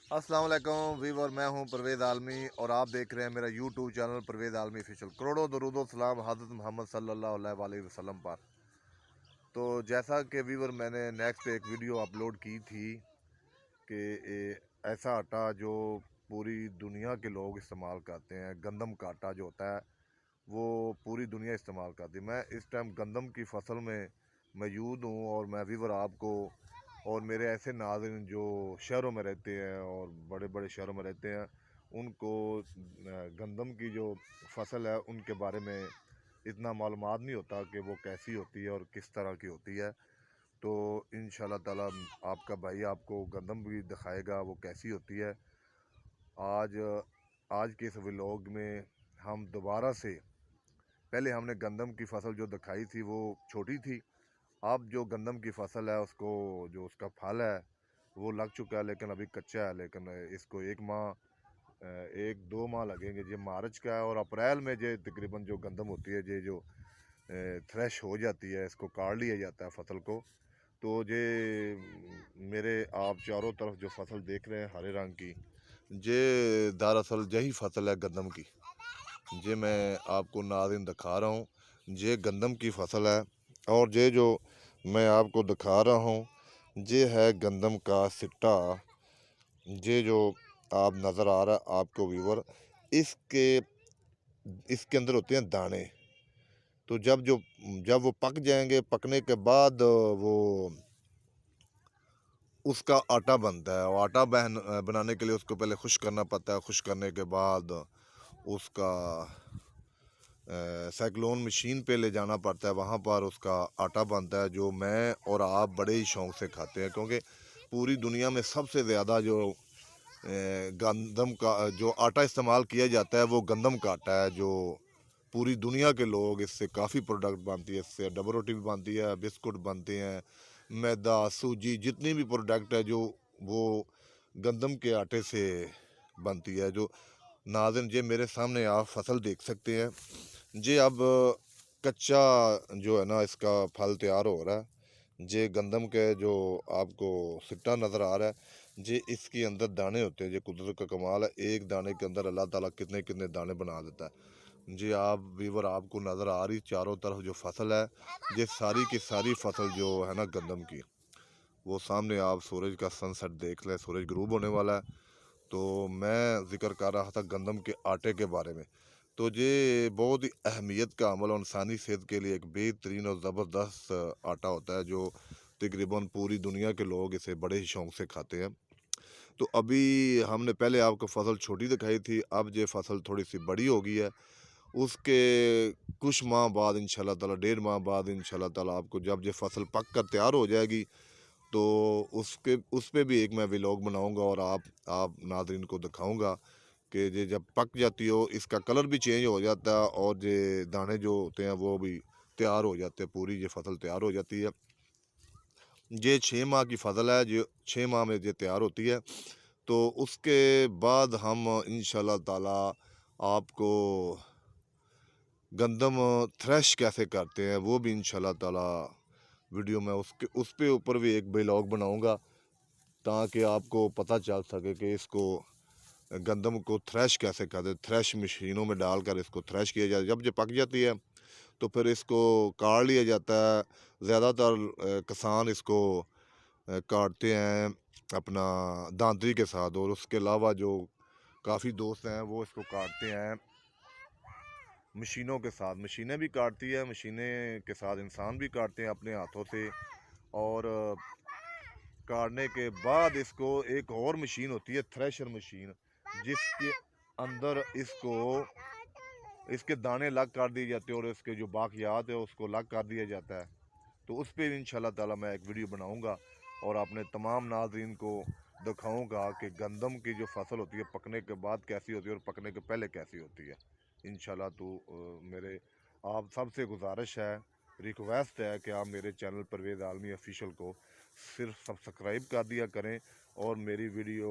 अस्सलाम वालेकुम वीवर, मैं हूं परवेज़ आलमी और आप देख रहे हैं मेरा यूट्यूब चैनल परवेज़ आलमी ऑफिशियल। करोड़ों दरूद व सलाम हज़रत मोहम्मद सल्लल्लाहु अलैहि वसल्लम पर। तो जैसा कि वीवर मैंने नेक्स्ट एक वीडियो अपलोड की थी कि ऐसा आटा जो पूरी दुनिया के लोग इस्तेमाल करते हैं, गंदम का आटा जो होता है वो पूरी दुनिया इस्तेमाल करती है। मैं इस टाइम गंदम की फसल में मौजूद हूँ और मैं वीवर आपको और मेरे ऐसे नाज़रीन जो शहरों में रहते हैं और बड़े बड़े शहरों में रहते हैं उनको गंदम की जो फसल है उनके बारे में इतना मालूमात नहीं होता कि वो कैसी होती है और किस तरह की होती है। तो इंशाल्लाह ताला आपका भाई आपको गंदम भी दिखाएगा वो कैसी होती है। आज आज के इस व्लॉग में हम दोबारा से, पहले हमने गंदम की फसल जो दिखाई थी वो छोटी थी। अब जो गंदम की फसल है उसको जो उसका फल है वो लग चुका है, लेकिन अभी कच्चा है। लेकिन इसको एक दो माह लगेंगे। ये मार्च का है और अप्रैल में जो तकरीबन जो गंदम होती है ये जो थ्रेश हो जाती है, इसको काट लिया जाता है फसल को। तो ये मेरे आप चारों तरफ जो फसल देख रहे हैं हरे रंग की, ये दरअसल यही फसल है गंदम की। ये मैं आपको नाज़रीन दिखा रहा हूँ, ये गंदम की फसल है। और ये जो मैं आपको दिखा रहा हूँ ये है गंदम का सिट्टा। ये जो आप नज़र आ रहा है आपको व्यूवर, इसके इसके अंदर होते हैं दाने। तो जब वो पक जाएंगे, पकने के बाद वो उसका आटा बनता है। और आटा बनाने के लिए उसको पहले खुश्क करना पड़ता है। खुश्क करने के बाद उसका साइक्लोन मशीन पे ले जाना पड़ता है, वहाँ पर उसका आटा बनता है जो मैं और आप बड़े ही शौक़ से खाते हैं। क्योंकि पूरी दुनिया में सबसे ज़्यादा जो गंदम का जो आटा इस्तेमाल किया जाता है वो गंदम का आटा है। जो पूरी दुनिया के लोग इससे काफ़ी प्रोडक्ट बनती है, इससे डबल रोटी भी बनती है, बिस्कुट बनते हैं, मैदा, सूजी, जितनी भी प्रोडक्ट है जो वो गंदम के आटे से बनती है। जो नाज़रीन ये मेरे सामने आप फसल देख सकते हैं, ये अब कच्चा जो है ना इसका फल तैयार हो रहा है। ये गंदम के जो आपको सिट्टा नज़र आ रहा है, ये इसके अंदर दाने होते हैं। ये कुदरत का कमाल है, एक दाने के अंदर अल्लाह ताला कितने कितने दाने बना देता है। जी आप वीवर आपको नज़र आ रही चारों तरफ जो फसल है, ये सारी की सारी फसल जो है ना गंदम की, वो सामने आप सूरज का सनसेट देख लें, सूरज गरूब होने वाला है। तो मैं ज़िक्र कर रहा था गंदम के आटे के बारे में। तो ये बहुत ही अहमियत का अमल और इंसानी सेहत के लिए एक बेहतरीन और ज़बरदस्त आटा होता है जो तकरीबन पूरी दुनिया के लोग इसे बड़े ही शौक़ से खाते हैं। तो अभी हमने पहले आपको फसल छोटी दिखाई थी, अब ये फसल थोड़ी सी बड़ी हो गई है। उसके कुछ माह बाद इंशाल्लाह ताला, 1.5 माह बाद इंशाल्लाह ताला आपको जब ये फसल पक कर तैयार हो जाएगी तो उस पे भी एक मैं व्लॉग बनाऊंगा और आप नाज़रीन को दिखाऊंगा कि ये जब पक जाती हो इसका कलर भी चेंज हो जाता है और ये दाने जो होते हैं वो भी तैयार हो जाते हैं, पूरी ये फसल तैयार हो जाती है। ये 6 माह की फसल है, जो 6 माह में ये तैयार होती है। तो उसके बाद हम इंशाल्लाह ताला आपको गंदम थ्रेश कैसे करते हैं वो भी इंशाल्लाह ताला वीडियो में उस पे ऊपर भी एक व्लॉग बनाऊंगा, ताकि आपको पता चल सके कि इसको गंदम को थ्रेश कैसे करते हैं। थ्रेश मशीनों में डालकर इसको थ्रेश किया जाता है। जब ये पक जाती है तो फिर इसको काट लिया जाता है। ज़्यादातर किसान इसको काटते हैं अपना दांतरी के साथ, और उसके अलावा जो काफ़ी दोस्त हैं वो इसको काटते हैं मशीनों के साथ। मशीनें भी काटती है, मशीनें के साथ इंसान भी काटते हैं अपने हाथों से। और काटने के बाद इसको एक और मशीन होती है, थ्रेशर मशीन, जिसके अंदर इसके दाने अलग कर दिए जाते हैं और इसके जो बाकियात है उसको अलग कर दिया जाता है। तो उस पर इंशाल्लाह ताला मैं एक वीडियो बनाऊंगा और अपने तमाम नाज़रीन को दिखाऊंगा कि गंदम की जो फसल होती है पकने के बाद कैसी होती है और पकने के पहले कैसी होती है इंशाल्लाह। तो मेरे आप सबसे गुजारिश है, रिक्वेस्ट है कि आप मेरे चैनल परवेज़ आलमी ऑफिशियल को सिर्फ सब्सक्राइब कर दिया करें और मेरी वीडियो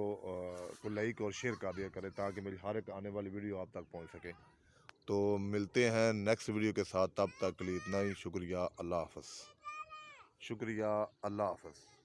को लाइक और शेयर कर दिया करें, ताकि मेरी हर एक आने वाली वीडियो आप तक पहुंच सके। तो मिलते हैं नेक्स्ट वीडियो के साथ, तब तक के लिए इतना ही। शुक्रिया, अल्लाह हाफ़िज़। शुक्रिया, अल्लाह हाफ़िज़।